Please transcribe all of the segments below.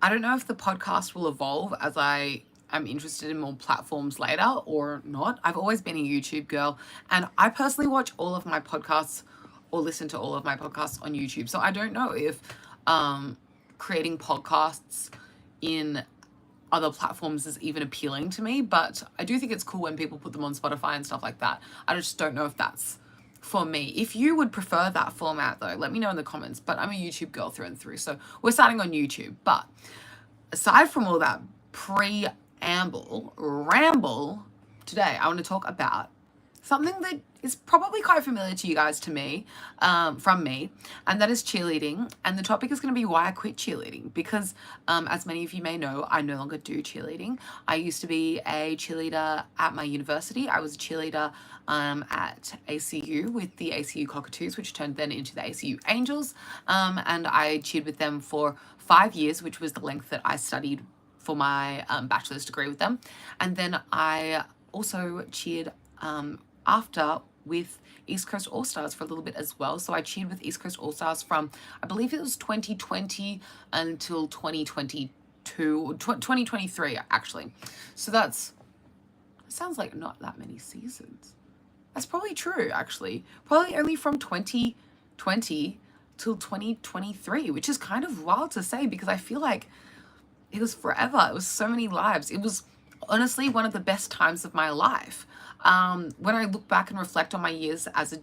I don't know if the podcast will evolve as I am interested in more platforms later or not. I've always been a YouTube girl, and I personally watch all of my podcasts or listen to all of my podcasts on YouTube. So I don't know if creating podcasts in other platforms is even appealing to me, but I do think it's cool when people put them on Spotify and stuff like that. I just don't know if that's for me. If you would prefer that format though, let me know in the comments. But I'm a YouTube girl through and through, so we're starting on YouTube. But aside from all that ramble, today I want to talk about something that is probably quite familiar to you guys, to me, from me, and that is cheerleading. And the topic is going to be why I quit cheerleading, because as many of you may know, I no longer do cheerleading. I used to be a cheerleader at my university. I was a cheerleader at ACU with the ACU Cockatoos, which turned then into the ACU Angels, and I cheered with them for 5 years, which was the length that I studied for my bachelor's degree with them. And then I also cheered after with East Coast All Stars for a little bit as well. So I cheered with East Coast All Stars from, I believe it was 2020 until 2022, 2023 actually. So sounds like not that many seasons. That's probably true actually. Probably only from 2020 till 2023, which is kind of wild to say because I feel like it was forever. It was so many lives. It was honestly one of the best times of my life. When I look back and reflect on my years as a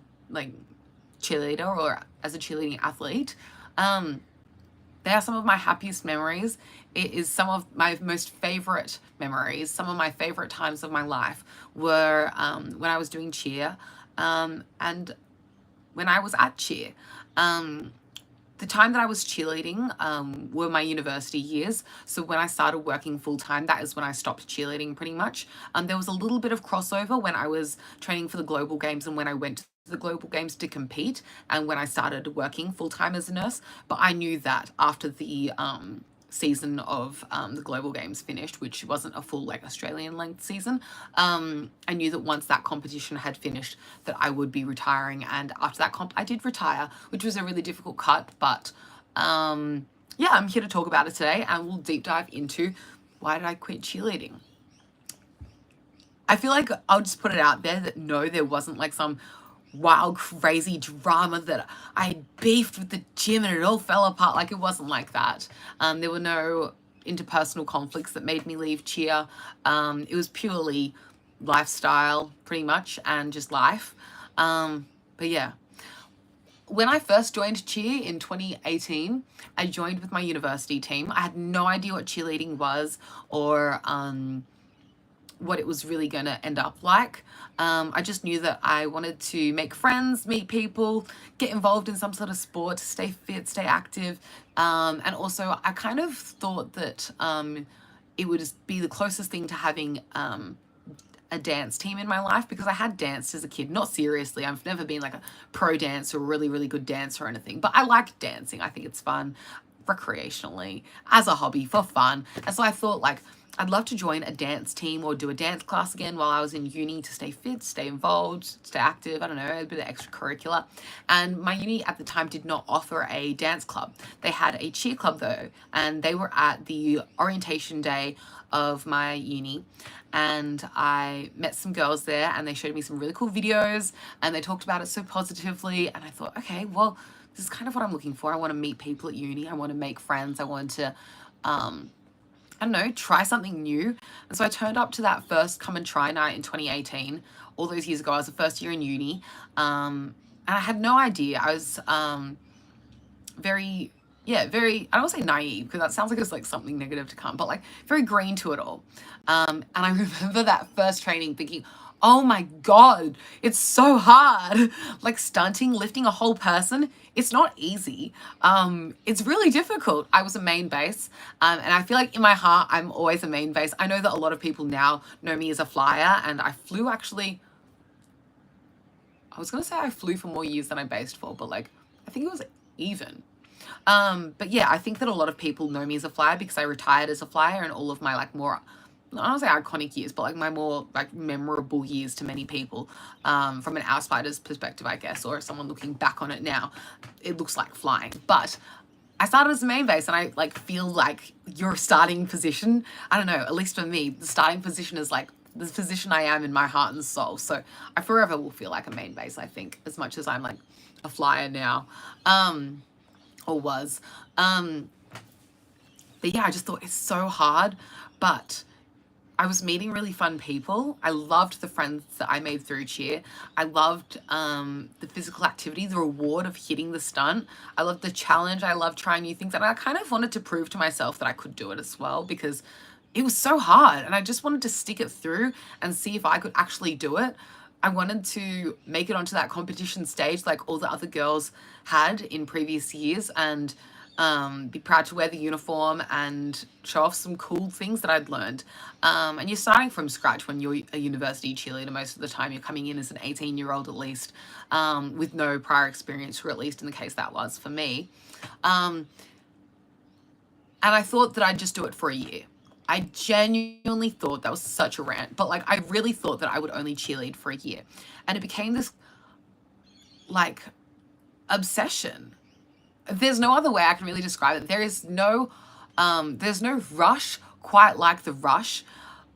cheerleader or as a cheerleading athlete, they are some of my happiest memories. It is some of my most favorite memories. Some of my favorite times of my life were when I was doing cheer and when I was at cheer. The time that I was cheerleading were my university years. So when I started working full time, that is when I stopped cheerleading pretty much. There was a little bit of crossover when I was training for the global games and when I went to the global games to compete and when I started working full time as a nurse. But I knew that after the season of the global games finished, which wasn't a full Australian length season, I knew that once that competition had finished that I would be retiring. And after that comp I did retire, which was a really difficult cut, but yeah, I'm here to talk about it today and we'll deep dive into why did I quit cheerleading. I feel like I'll just put it out there that no, there wasn't some wild, crazy drama that I had beefed with the gym and it all fell apart. It wasn't like that. There were no interpersonal conflicts that made me leave cheer. It was purely lifestyle, pretty much, and just life. But yeah. When I first joined cheer in 2018, I joined with my university team. I had no idea what cheerleading was or what it was really going to end up like. I just knew that I wanted to make friends, meet people, get involved in some sort of sport, stay fit, stay active. And also I kind of thought that it would be the closest thing to having a dance team in my life, because I had danced as a kid. Not seriously, I've never been a pro dancer or really, really good dancer or anything, but I like dancing. I think it's fun recreationally, as a hobby, for fun. And so I thought I'd love to join a dance team or do a dance class again while I was in uni to stay fit, stay involved, stay active. I don't know, a bit of extracurricular. And my uni at the time did not offer a dance club. They had a cheer club though, and they were at the orientation day of my uni. And I met some girls there and they showed me some really cool videos and they talked about it so positively. And I thought, okay, well, this is kind of what I'm looking for. I want to meet people at uni. I want to make friends. I want to, I don't know, try something new. And so I turned up to that first come and try night in 2018, all those years ago. I was the first year in uni. And I had no idea. I was very, I don't want to say naive because that sounds like it's something negative to come, but very green to it all. And I remember that first training thinking, oh my God, it's so hard. Stunting, lifting a whole person, it's not easy. It's really difficult. I was a main base, and I feel in my heart, I'm always a main base. I know that a lot of people now know me as a flyer, and I flew actually, I was going to say I flew for more years than I based for, but I think it was even. But yeah, I think that a lot of people know me as a flyer because I retired as a flyer, and all of my more, I don't say iconic years, but my more memorable years to many people, from an outsider's perspective, I guess, or someone looking back on it now, it looks like flying. But I started as a main base, and I like feel like your starting position, I don't know, at least for me, the starting position is like the position I am in my heart and soul. So I forever will feel like a main base, I think, as much as I'm like a flyer now, or was. But yeah, I just thought it's so hard, but I was meeting really fun people. I loved the friends that I made through cheer. I loved the physical activity, the reward of hitting the stunt. I loved the challenge. I loved trying new things. And I kind of wanted to prove to myself that I could do it as well, because it was so hard. And I just wanted to stick it through and see if I could actually do it. I wanted to make it onto that competition stage like all the other girls had in previous years, and be proud to wear the uniform and show off some cool things that I'd learned. And you're starting from scratch when you're a university cheerleader. Most of the time you're coming in as an 18-year-old at least, with no prior experience, or at least in the case that was for me. And I thought that I'd just do it for a year. I genuinely thought, that was such a rant, but like I really thought that I would only cheerlead for a year. And it became this like obsession. There's no other way I can really describe it. There's no rush quite like the rush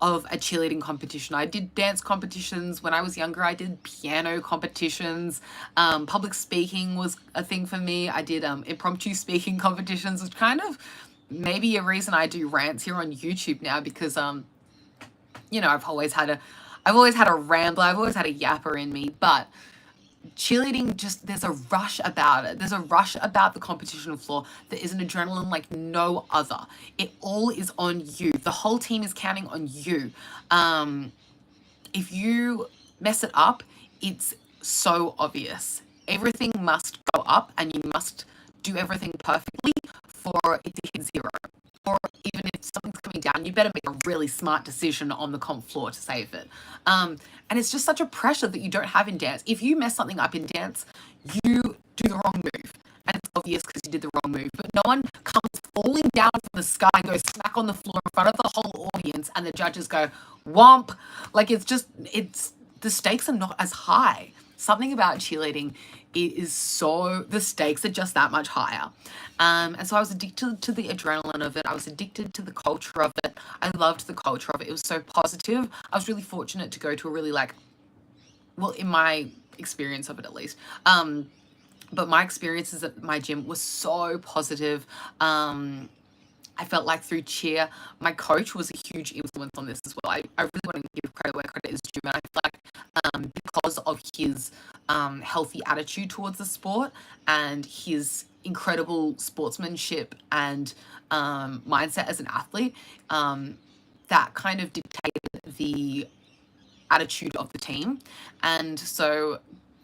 of a cheerleading competition. I did dance competitions when I was younger. I did piano competitions. Public speaking was a thing for me. I did impromptu speaking competitions, which kind of maybe a reason I do rants here on YouTube now, because you know, I've always had a rambler. I've always had a yapper in me, but cheerleading, just there's a rush about it. There's a rush about the competition floor that is an adrenaline like no other. It all is on you. The whole team is counting on you. If you mess it up, it's so obvious. Everything must go up, and you must do everything perfectly for it to hit zero. Or even if something's coming down, you better make a really smart decision on the comp floor to save it. And it's just such a pressure that you don't have in dance. If you mess something up in dance, you do the wrong move. And it's obvious because you did the wrong move. But no one comes falling down from the sky and goes smack on the floor in front of the whole audience, and the judges go, womp. Like the stakes are not as high. Something about cheerleading the stakes are just that much higher. And so I was addicted to the adrenaline of it. I was addicted to the culture of it. I loved the culture of it. It was so positive. I was really fortunate to go to a really in my experience of it at least, but my experiences at my gym was so positive. I felt like through cheer, my coach was a huge influence on this as well. I really want to give credit where credit is due, and I feel like because of his healthy attitude towards the sport and his incredible sportsmanship and mindset as an athlete, that kind of dictated the attitude of the team. And so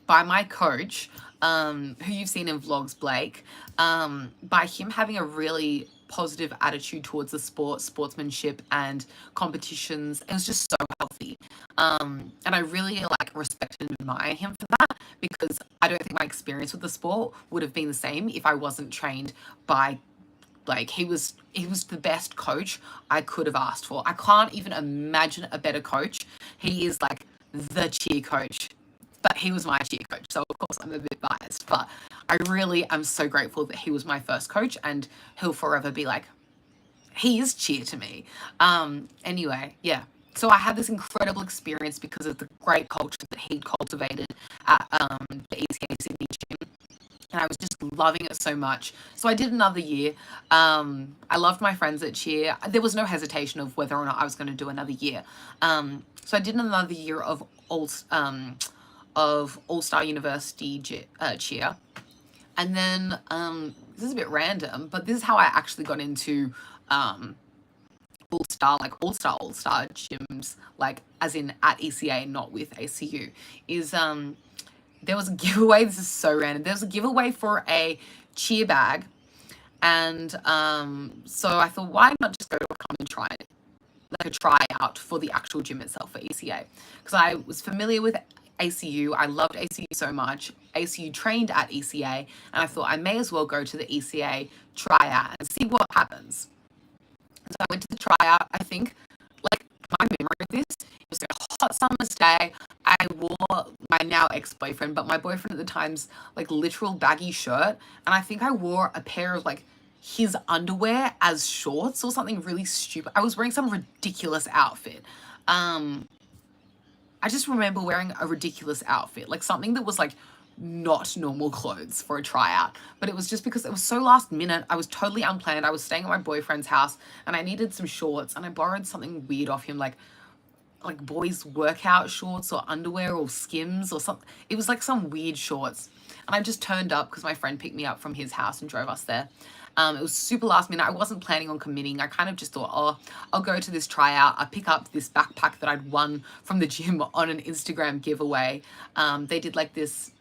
by my coach, who you've seen in vlogs, Blake, by him having a really positive attitude towards the sport, sportsmanship and competitions, it was just so healthy. And I really respect and admire him for that, because I don't think my experience with the sport would have been the same if I wasn't trained by he was the best coach I could have asked for. I can't even imagine a better coach. He is the cheer coach, but he was my cheer coach, so of course I'm a bit biased, but I really am so grateful that he was my first coach, and he'll forever be he is cheer to me. Anyway, yeah. So I had this incredible experience because of the great culture that he'd cultivated at the ECA Sydney gym. And I was just loving it so much. So I did another year. I loved my friends at cheer. There was no hesitation of whether or not I was going to do another year. So I did another year of All-Star University cheer. And then, this is a bit random, but this is how I actually got into all-star gyms, as in at ECA, not with ACU, is there was a giveaway. This is so random. There was a giveaway for a cheer bag, and so I thought, why not just go to a come and try it, a tryout for the actual gym itself for ECA, because I was familiar with ACU. I loved ACU so much. ACU trained at ECA, and I thought I may as well go to the ECA tryout and see what happens. So I went to the tryout. I think, my memory of this, it was a hot summer's day. I wore my now ex-boyfriend, but my boyfriend at the time's literal baggy shirt, and I think I wore a pair of his underwear as shorts or something really stupid. I was wearing some ridiculous outfit. I just remember wearing a ridiculous outfit, like something that was like not normal clothes for a tryout. But it was just because it was so last minute. I was totally unplanned. I was staying at my boyfriend's house and I needed some shorts, and I borrowed something weird off him, like boys workout shorts or underwear or Skims or something. It was like some weird shorts. And I just turned up because my friend picked me up from his house and drove us there. It was super last minute. I wasn't planning on committing. I kind of just thought, oh, I'll go to this tryout. I pick up this backpack that I'd won from the gym on an Instagram giveaway. They did like this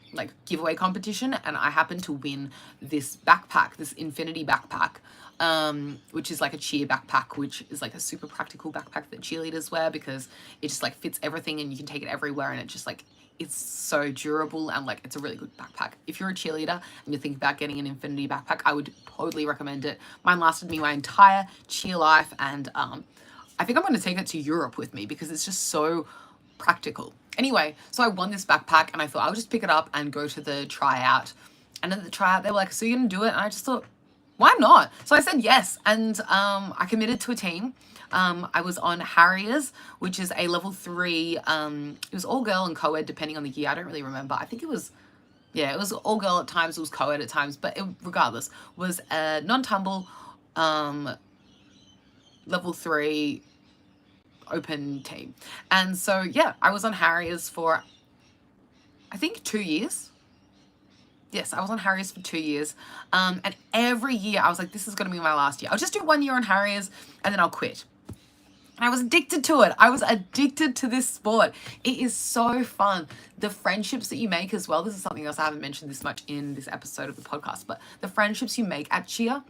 giveaway competition, and I happened to win this backpack, this infinity backpack, which is like a cheer backpack, which is like a super practical backpack that cheerleaders wear because it just like fits everything and you can take it everywhere, and it just like, it's so durable, and like it's a really good backpack. If you're a cheerleader and you're thinking about getting an infinity backpack, I would totally recommend it. Mine lasted me my entire cheer life, and I think I'm going to take it to Europe with me because it's just so practical. Anyway, so I won this backpack and I thought I'll just pick it up and go to the tryout. And at the tryout, they were like, so you're going to do it? And I just thought, why not? So I said yes, and I committed to a team. I was on Harriers, which is a level 3. It was all girl and co-ed depending on the year. I don't really remember. I think it was, yeah, it was all girl at times, it was co-ed at times, but it, regardless, was a non-tumble level 3 open team. And so, yeah, I was on Harriers for, I think, 2 years. Yes, I was on Harriers for 2 years. And every year I was like, this is going to be my last year. I'll just do 1 year on Harriers and then I'll quit. And I was addicted to it. I was addicted to this sport. It is so fun. The friendships that you make as well. This is something else I haven't mentioned this much in this episode of the podcast, but the friendships you make at cheer,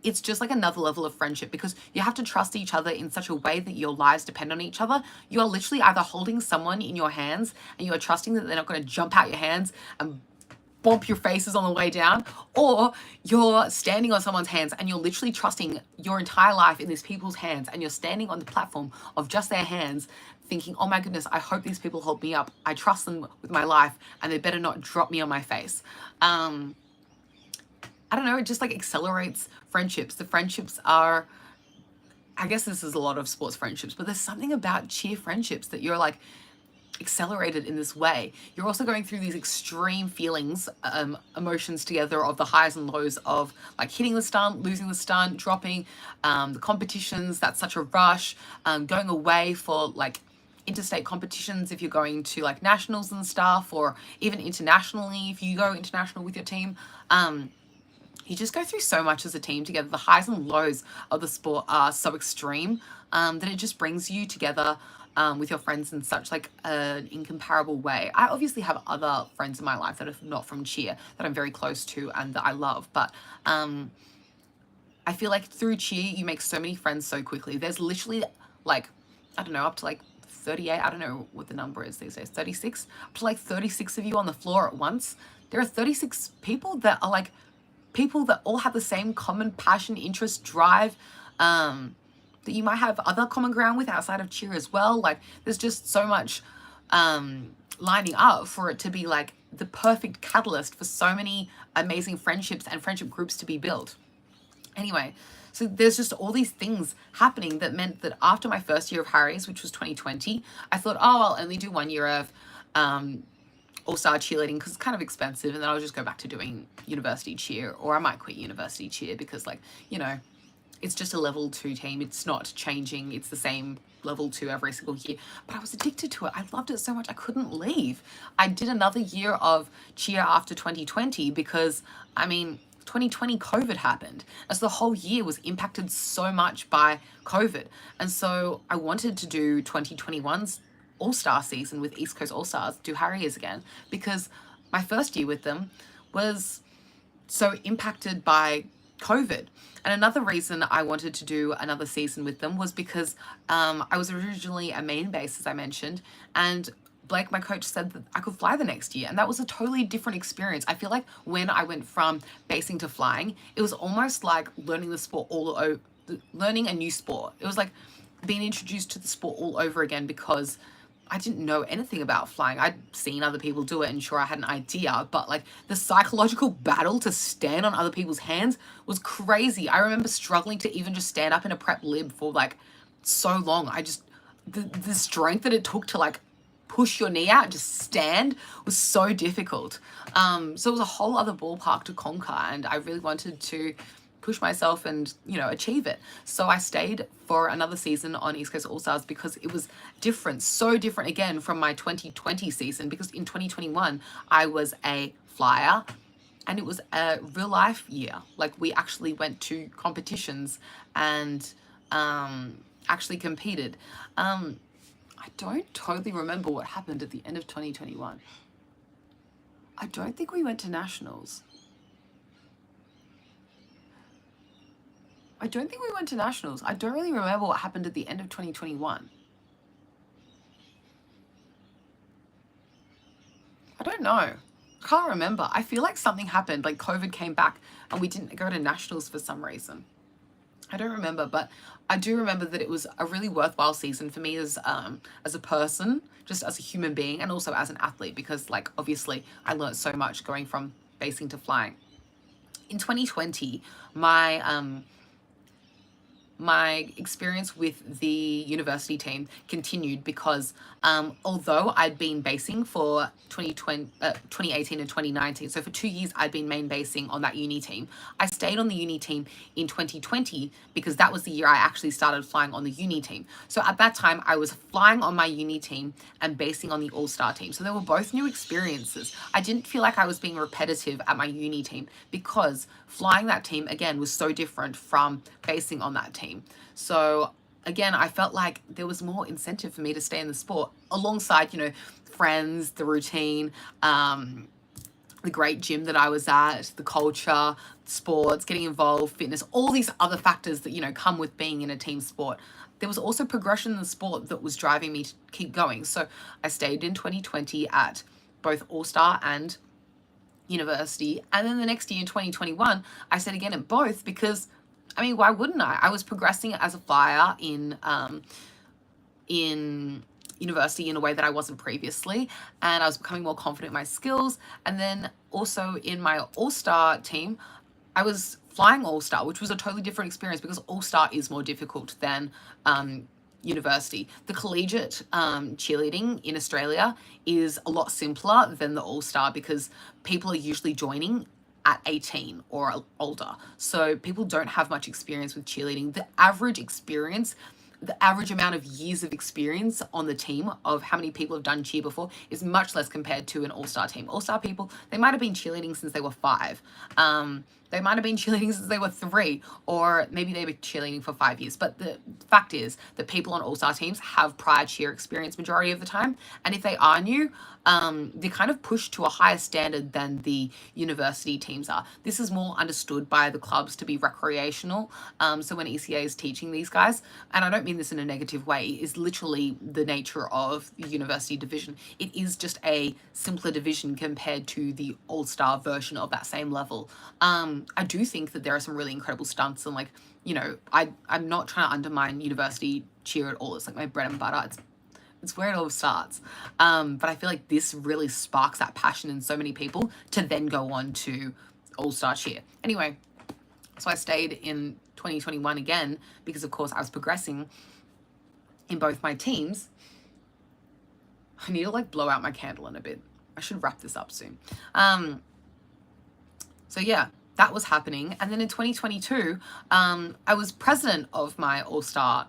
it's just like another level of friendship because you have to trust each other in such a way that your lives depend on each other. You are literally either holding someone in your hands and you are trusting that they're not going to jump out your hands and bump your faces on the way down, or you're standing on someone's hands and you're literally trusting your entire life in these people's hands, and you're standing on the platform of just their hands thinking, oh my goodness, I hope these people hold me up. I trust them with my life and they better not drop me on my face. I don't know, it just like accelerates friendships. The friendships are, I guess this is a lot of sports friendships, but there's something about cheer friendships that you're like accelerated in this way. You're also going through these extreme feelings, emotions together of the highs and lows of like hitting the stunt, losing the stunt, dropping, the competitions, that's such a rush, going away for like interstate competitions if you're going to like nationals and stuff, or even internationally if you go international with your team. You just go through so much as a team together. The highs and lows of the sport are so extreme that it just brings you together with your friends in such like an incomparable way. I obviously have other friends in my life that are not from cheer that I'm very close to and that I love, but I feel like through cheer you make so many friends so quickly. There's literally like, I don't know, up to like 38, I don't know what the number is these days, 36, up to like 36 of you on the floor at once. There are 36 people that are like people that all have the same common passion, interest, drive, that you might have other common ground with outside of cheer as well. Like there's just so much lining up for it to be like the perfect catalyst for so many amazing friendships and friendship groups to be built. Anyway, so there's just all these things happening that meant that after my first year of Harry's, which was 2020, I thought, oh, I'll only do 1 year of all-star cheerleading because it's kind of expensive, and then I'll just go back to doing university cheer, or I might quit university cheer because, like, you know, it's just a level 2 team. It's not changing. It's the same level 2 every single year. But I was addicted to it. I loved it so much. I couldn't leave. I did another year of cheer after 2020 because, I mean, 2020 COVID happened. And so the whole year was impacted so much by COVID. And so I wanted to do 2021's All-Star season with East Coast All-Stars, do Harriers again, because my first year with them was so impacted by COVID. And another reason I wanted to do another season with them was because I was originally a main base, as I mentioned, and Blake, my coach, said that I could fly the next year, and that was a totally different experience. I feel like when I went from basing to flying, it was almost like learning the sport learning a new sport. It was like being introduced to the sport all over again because I didn't know anything about flying. I'd seen other people do it and sure I had an idea, but like the psychological battle to stand on other people's hands was crazy. I remember struggling to even just stand up in a prep lib for like so long. The strength that it took to like push your knee out and just stand was so difficult. So it was a whole other ballpark to conquer, and I really wanted to push myself and, you know, achieve it. So I stayed for another season on East Coast All Stars because it was different, so different again from my 2020 season, because in 2021 I was a flyer and it was a real life year. Like we actually went to competitions and actually competed. I don't totally remember what happened at the end of 2021. I don't think we went to nationals. I don't really remember what happened at the end of 2021. I don't know. I can't remember. I feel like something happened, like COVID came back and we didn't go to nationals for some reason. I don't remember, but I do remember that it was a really worthwhile season for me as a person, just as a human being, and also as an athlete, because like obviously I learned so much going from basing to flying. In 2020, my experience with the university team continued because although I'd been basing for 2018 and 2019, so for 2 years I'd been main basing on that uni team, I stayed on the uni team in 2020 because that was the year I actually started flying on the uni team. So at that time I was flying on my uni team and basing on the all-star team. So they were both new experiences. I didn't feel like I was being repetitive at my uni team because flying that team again was so different from basing on that team. So again, I felt like there was more incentive for me to stay in the sport alongside, you know, friends, the routine, the great gym that I was at, the culture, sports, getting involved, fitness, all these other factors that, you know, come with being in a team sport. There was also progression in the sport that was driving me to keep going. So I stayed in 2020 at both All-Star and university. And then the next year in 2021, I said again at both because, I mean, why wouldn't I? I was progressing as a flyer in university in a way that I wasn't previously, and I was becoming more confident in my skills. And then also in my all-star team, I was flying all-star, which was a totally different experience because all-star is more difficult than university. The collegiate cheerleading in Australia is a lot simpler than the all-star because people are usually joining at 18 or older. So people don't have much experience with cheerleading. The average amount of years of experience on the team of how many people have done cheer before is much less compared to an all-star team. All-star people, they might have been cheerleading since they were 5. They might have been cheerleading since they were 3, or maybe they were cheerleading for 5 years. But the fact is that people on all-star teams have prior cheer experience majority of the time. And if they are new, they're kind of pushed to a higher standard than the university teams are. This is more understood by the clubs to be recreational. So when ECA is teaching these guys, and I don't mean this in a negative way, is literally the nature of the university division. It is just a simpler division compared to the all-star version of that same level. I do think that there are some really incredible stunts, and like, you know, I'm not trying to undermine university cheer at all. It's like my bread and butter. It's where it all starts. But I feel like this really sparks that passion in so many people to then go on to all-star cheer. Anyway, so I stayed in 2021 again because of course I was progressing in both my teams. I need to like blow out my candle in a bit. I should wrap this up soon. So yeah, that was happening. And then in 2022, I was president of my all-star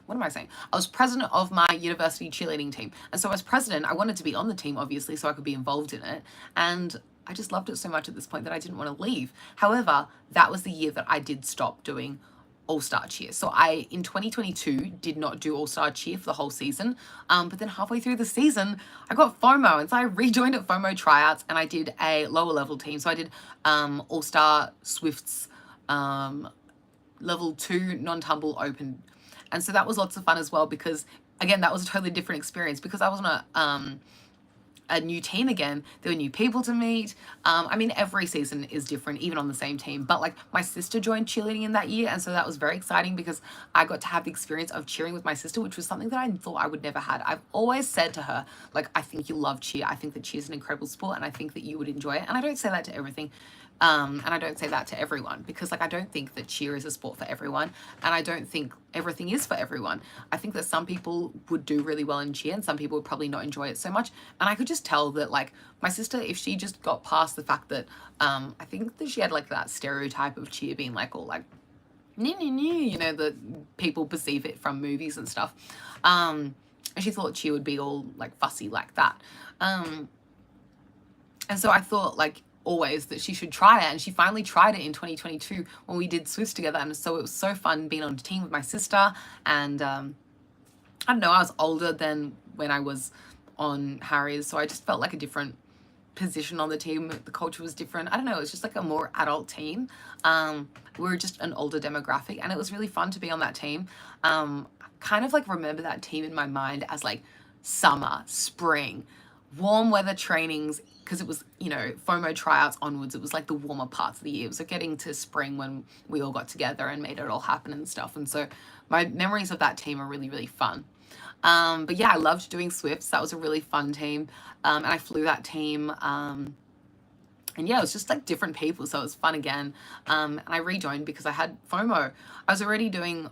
what am I saying? I was president of my university cheerleading team. And so as president, I wanted to be on the team, obviously, so I could be involved in it. And I just loved it so much at this point that I didn't want to leave. However, that was the year that I did stop doing all-star cheer. So I, in 2022, did not do all-star cheer for the whole season. But then halfway through the season, I got FOMO. And so I rejoined at FOMO tryouts and I did a lower level team. So I did all-star Swifts level 2 non-tumble open. And so that was lots of fun as well because, again, that was a totally different experience because I wasn't a new team again. There were new people to meet. I mean, every season is different, even on the same team. But like my sister joined cheerleading in that year, and so that was very exciting because I got to have the experience of cheering with my sister, which was something that I thought I would never had. I've always said to her, like, I think you love cheer. I think that cheer is an incredible sport, and I think that you would enjoy it. And I don't say that to everything. And I don't say that to everyone because like I don't think that cheer is a sport for everyone, and I don't think everything is for everyone. I think that some people would do really well in cheer and some people would probably not enjoy it so much. And I could just tell that like my sister, if she just got past the fact that I think that she had like that stereotype of cheer being like all like you know, that people perceive it from movies and stuff. And she thought cheer would be all like fussy like that. And so I thought like always that she should try it, and she finally tried it in 2022 when we did Swiss together, and so it was so fun being on a team with my sister. And I don't know, I was older than when I was on Harry's, so I just felt like a different position on the team. The culture was different. I don't know, it was just like a more adult team. We were just an older demographic, and it was really fun to be on that team. Kind of like remember that team in my mind as like summer, spring, warm weather trainings, because it was, you know, FOMO tryouts onwards. It was like the warmer parts of the year. So getting to spring when we all got together and made it all happen and stuff. And so my memories of that team are really, really fun. But yeah, I loved doing Swifts. That was a really fun team. And I flew that team. And yeah, it was just like different people, so it was fun again. And I rejoined because I had FOMO. I was already doing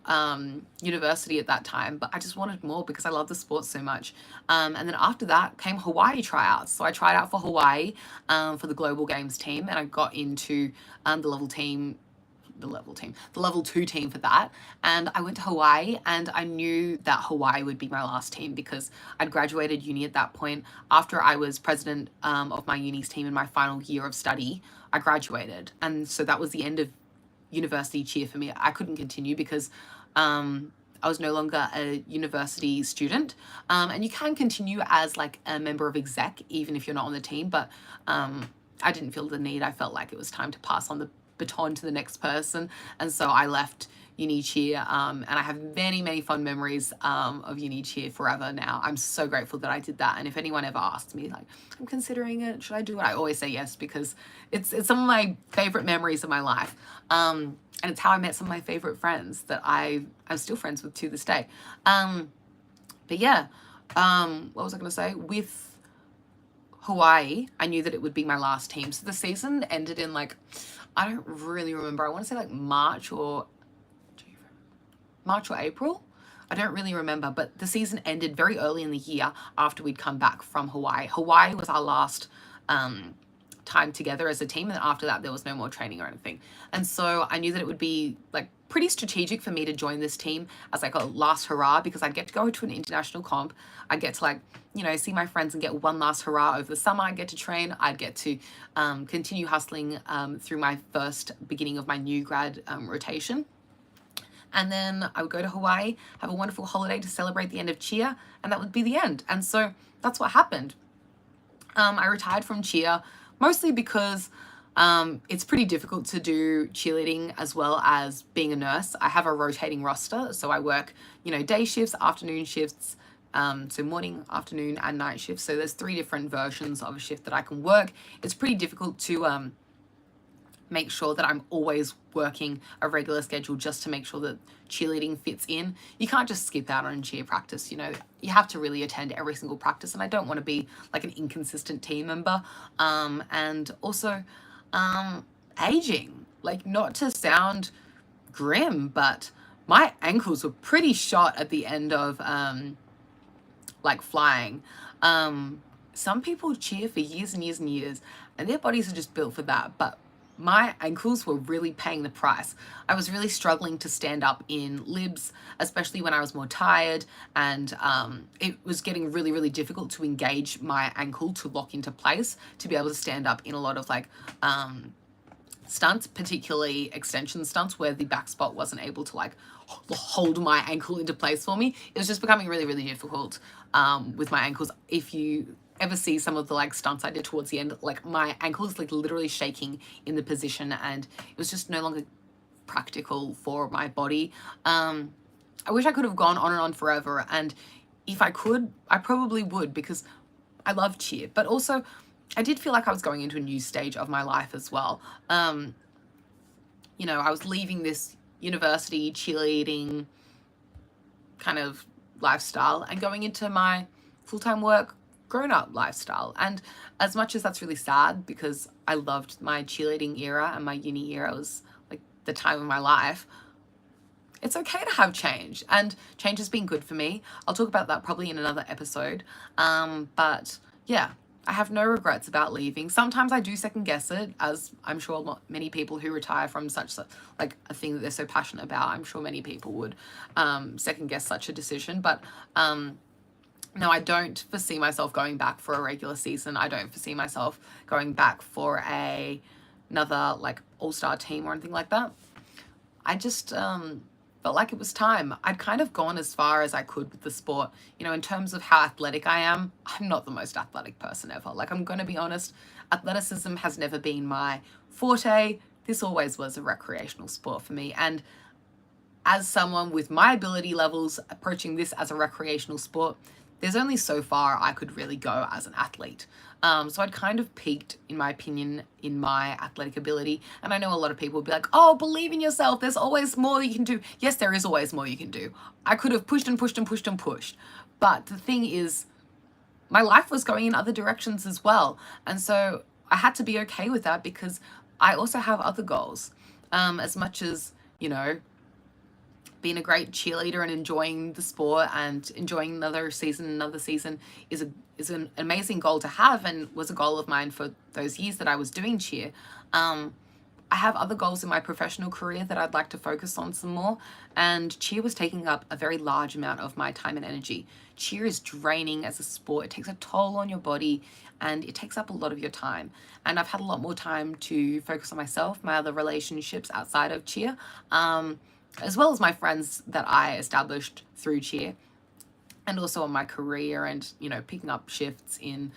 university at that time, but I just wanted more because I love the sport so much. And then after that came Hawaii tryouts. So I tried out for Hawaii for the Global Games team, and I got into the level 2 team for that. And I went to Hawaii, and I knew that Hawaii would be my last team because I'd graduated uni at that point. After I was president of my uni's team in my final year of study, I graduated. And so that was the end of university cheer for me. I couldn't continue because I was no longer a university student. And you can continue as like a member of exec, even if you're not on the team. But I didn't feel the need. I felt like it was time to pass on the baton to the next person, and so I left uni cheer, and I have many, many fond memories of uni cheer forever now. I'm so grateful that I did that, and if anyone ever asks me like, I'm considering it, should I do it, I always say yes, because it's some of my favorite memories of my life, and it's how I met some of my favorite friends that I'm still friends with to this day. But yeah, what was I going to say? With Hawaii, I knew that it would be my last team, so the season ended in like, I don't really remember. I want to say like March or April. I don't really remember, but the season ended very early in the year after we'd come back from Hawaii. Hawaii was our last time together as a team, and after that there was no more training or anything. And so I knew that it would be like pretty strategic for me to join this team as like a last hurrah, because I'd get to go to an international comp. I'd get to like, you know, see my friends and get one last hurrah over the summer. I'd get to train. I'd get to continue hustling through my first beginning of my new grad rotation. And then I would go to Hawaii, have a wonderful holiday to celebrate the end of cheer, and that would be the end. And so that's what happened. I retired from cheer mostly because it's pretty difficult to do cheerleading as well as being a nurse. I have a rotating roster, so I work, you know, day shifts, afternoon shifts, so morning, afternoon, and night shifts. So there's 3 different versions of a shift that I can work. It's pretty difficult to make sure that I'm always working a regular schedule just to make sure that cheerleading fits in. You can't just skip out on cheer practice, you know, you have to really attend every single practice, and I don't want to be like an inconsistent team member. And also aging, like, not to sound grim, but my ankles were pretty shot at the end of like flying. Some people cheer for years and years and years, and their bodies are just built for that, but my ankles were really paying the price. I was really struggling to stand up in libs, especially when I was more tired, and it was getting really, really difficult to engage my ankle to lock into place to be able to stand up in a lot of like stunts, particularly extension stunts where the back spot wasn't able to like hold my ankle into place for me. It was just becoming really, really difficult with my ankles. If you ever see some of the like stunts I did towards the end, like my ankle is like literally shaking in the position, and it was just no longer practical for my body. I wish I could have gone on and on forever, and if I could, I probably would, because I love cheer, but also I did feel like I was going into a new stage of my life as well. You know, I was leaving this university cheerleading kind of lifestyle and going into my full-time work grown-up lifestyle. And as much as that's really sad, because I loved my cheerleading era and my uni era, it was like the time of my life, it's okay to have change, and change has been good for me. I'll talk about that probably in another episode. But yeah, I have no regrets about leaving. Sometimes I do second guess it, as I'm sure many people who retire from such like a thing that they're so passionate about, I'm sure many people would second guess such a decision. But no, I don't foresee myself going back for a regular season. I don't foresee myself going back for another like all-star team or anything like that. I just felt like it was time. I'd kind of gone as far as I could with the sport. You know, in terms of how athletic I am, I'm not the most athletic person ever. Like, I'm going to be honest, athleticism has never been my forte. This always was a recreational sport for me. And as someone with my ability levels approaching this as a recreational sport, there's only so far I could really go as an athlete. So I'd kind of peaked, in my opinion, in my athletic ability. And I know a lot of people would be like, oh, believe in yourself. There's always more you can do. Yes, there is always more you can do. I could have pushed and pushed and pushed and pushed. But the thing is, my life was going in other directions as well. And so I had to be okay with that, because I also have other goals. As much as, you know, being a great cheerleader and enjoying the sport and enjoying another season is an amazing goal to have, and was a goal of mine for those years that I was doing cheer. I have other goals in my professional career that I'd like to focus on some more, and cheer was taking up a very large amount of my time and energy. Cheer is draining as a sport. It takes a toll on your body, and it takes up a lot of your time. And I've had a lot more time to focus on myself, my other relationships outside of cheer, as well as my friends that I established through cheer, and also on my career, and, you know, picking up shifts in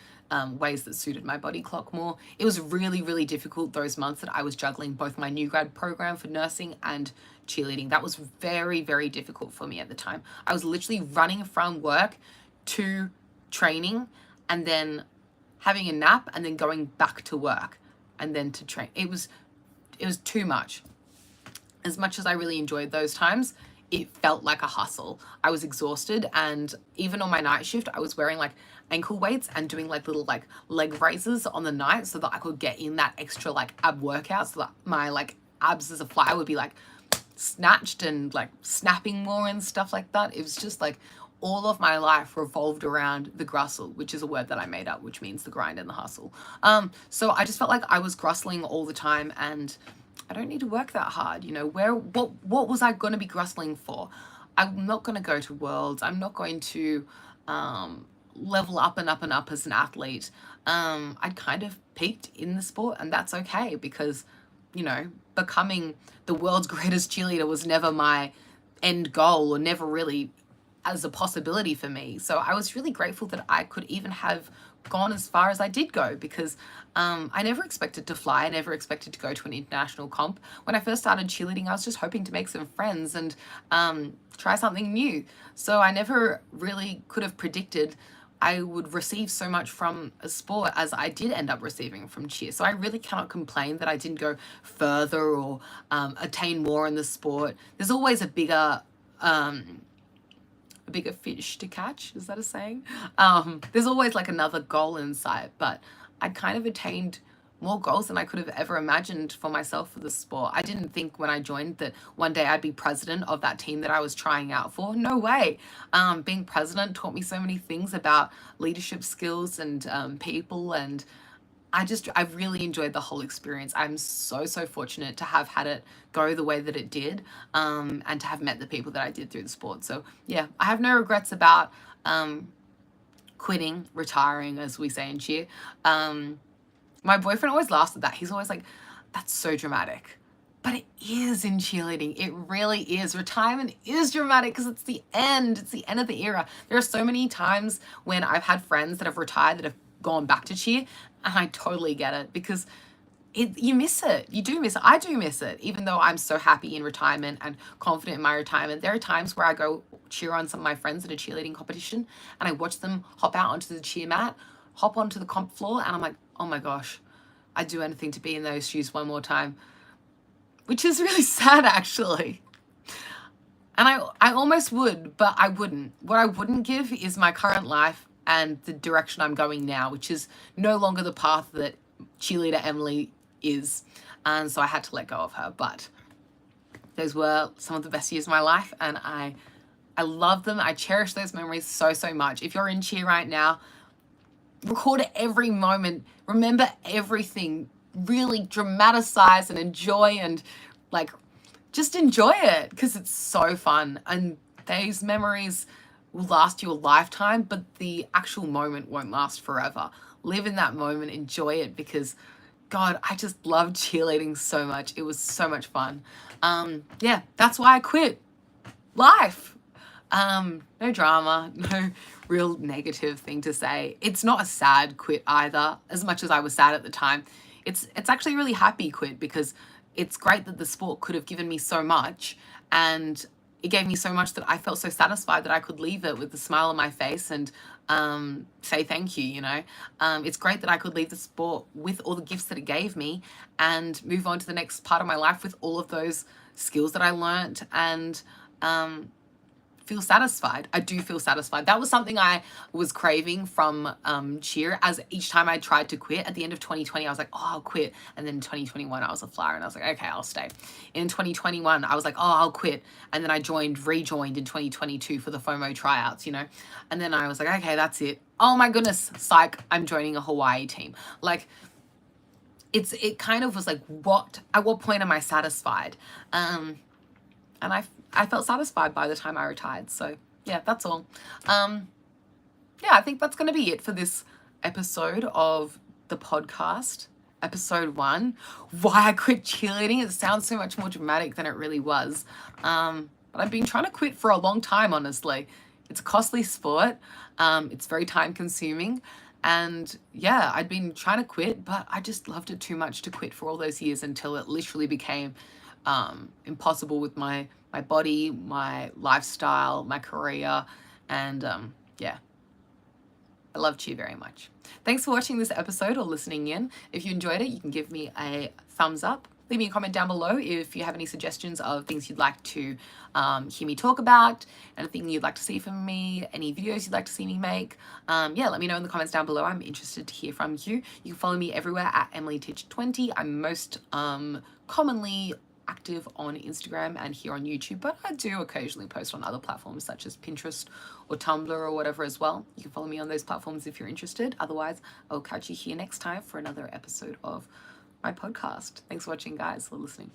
ways that suited my body clock more. It was really, really difficult those months that I was juggling both my new grad program for nursing and cheerleading. That was very, very difficult for me at the time. I was literally running from work to training, and then having a nap, and then going back to work, and then to train. It was too much. As much as I really enjoyed those times, it felt like a hustle. I was exhausted, and even on my night shift, I was wearing like ankle weights and doing like little like leg raises on the night, so that I could get in that extra like ab workout, so that my like abs as a flyer would be like snatched and like snapping more and stuff like that. It was just like all of my life revolved around the grussel, which is a word that I made up, which means the grind and the hustle. So I just felt like I was grussling all the time, and I don't need to work that hard. You know, what was I going to be grussling for? I'm not going to go to Worlds. I'm not going to level up and up and up as an athlete. I'd kind of peaked in the sport, and that's okay, because, you know, becoming the world's greatest cheerleader was never my end goal, or never really as a possibility for me. So I was really grateful that I could even have gone as far as I did go, because I never expected to fly. I never expected to go to an international comp. When I first started cheerleading, I was just hoping to make some friends and try something new. So I never really could have predicted I would receive so much from a sport as I did end up receiving from cheer. So I really cannot complain that I didn't go further or attain more in the sport. There's always a bigger fish to catch. Is that a saying? There's always like another goal in sight, but I kind of attained more goals than I could have ever imagined for myself for the sport. I didn't think when I joined that one day I'd be president of that team that I was trying out for. No way. Being president taught me so many things about leadership skills and people, and I really enjoyed the whole experience. I'm so fortunate to have had it go the way that it did, and to have met the people that I did through the sport. So yeah, I have no regrets about quitting, retiring, as we say in cheer. My boyfriend always laughs at that. He's always like, that's so dramatic. But it is in cheerleading. It really is. Retirement is dramatic because it's the end. It's the end of the era. There are so many times when I've had friends that have retired that have gone back to cheer, and I totally get it, because you miss it. You do miss it. I do miss it. Even though I'm so happy in retirement and confident in my retirement, there are times where I go cheer on some of my friends at a cheerleading competition, and I watch them hop out onto the cheer mat hop onto the comp floor and I'm like, oh my gosh, I'd do anything to be in those shoes one more time, which is really sad actually. And I almost would, but I wouldn't. What I wouldn't give is my current life and the direction I'm going now, which is no longer the path that cheerleader Emily is. And so I had to let go of her. But those were some of the best years of my life, and I love them. I cherish those memories so, so much. If you're in cheer right now, record every moment. Remember everything. Really dramatize and enjoy, and like just enjoy it because it's so fun. And those memories will last you a lifetime, but the actual moment won't last forever. Live in that moment, enjoy it, because God, I just loved cheerleading so much. It was so much fun. Yeah, that's why I quit. Life. No drama, no real negative thing to say. It's not a sad quit either, as much as I was sad at the time. It's actually a really happy quit, because it's great that the sport could have given me so much, and it gave me so much that I felt so satisfied that I could leave it with a smile on my face and say thank you, you know. It's great that I could leave the sport with all the gifts that it gave me and move on to the next part of my life with all of those skills that I learnt, and feel satisfied. I do feel satisfied. That was something I was craving from cheer, as each time I tried to quit. At the end of 2020, I was like, oh, I'll quit. And then in 2021, I was a flyer and I was like, okay, I'll stay. In 2021, I was like, oh, I'll quit. And then I rejoined in 2022 for the FOMO tryouts, you know. And then I was like, okay, that's it. Oh my goodness, psych, I'm joining a Hawaii team. Like, it kind of was like, at what point am I satisfied? And I felt satisfied by the time I retired. So yeah, that's all. Yeah, I think that's going to be it for this episode of the podcast. Episode 1, why I quit cheerleading. It sounds so much more dramatic than it really was. But I've been trying to quit for a long time, honestly. It's a costly sport. It's very time consuming. And yeah, I'd been trying to quit, but I just loved it too much to quit for all those years, until it literally became impossible with my body, my lifestyle, my career, and yeah, I love cheer very much. Thanks for watching this episode or listening in. If you enjoyed it, you can give me a thumbs up. Leave me a comment down below if you have any suggestions of things you'd like to hear me talk about, anything you'd like to see from me, any videos you'd like to see me make. Yeah, let me know in the comments down below. I'm interested to hear from you. You can follow me everywhere at EmilyTeacher20. I'm most commonly active on Instagram and here on YouTube, but I do occasionally post on other platforms such as Pinterest or Tumblr or whatever as well. You can follow me on those platforms if you're interested. Otherwise, I'll catch you here next time for another episode of my podcast. Thanks for watching, guys, for listening.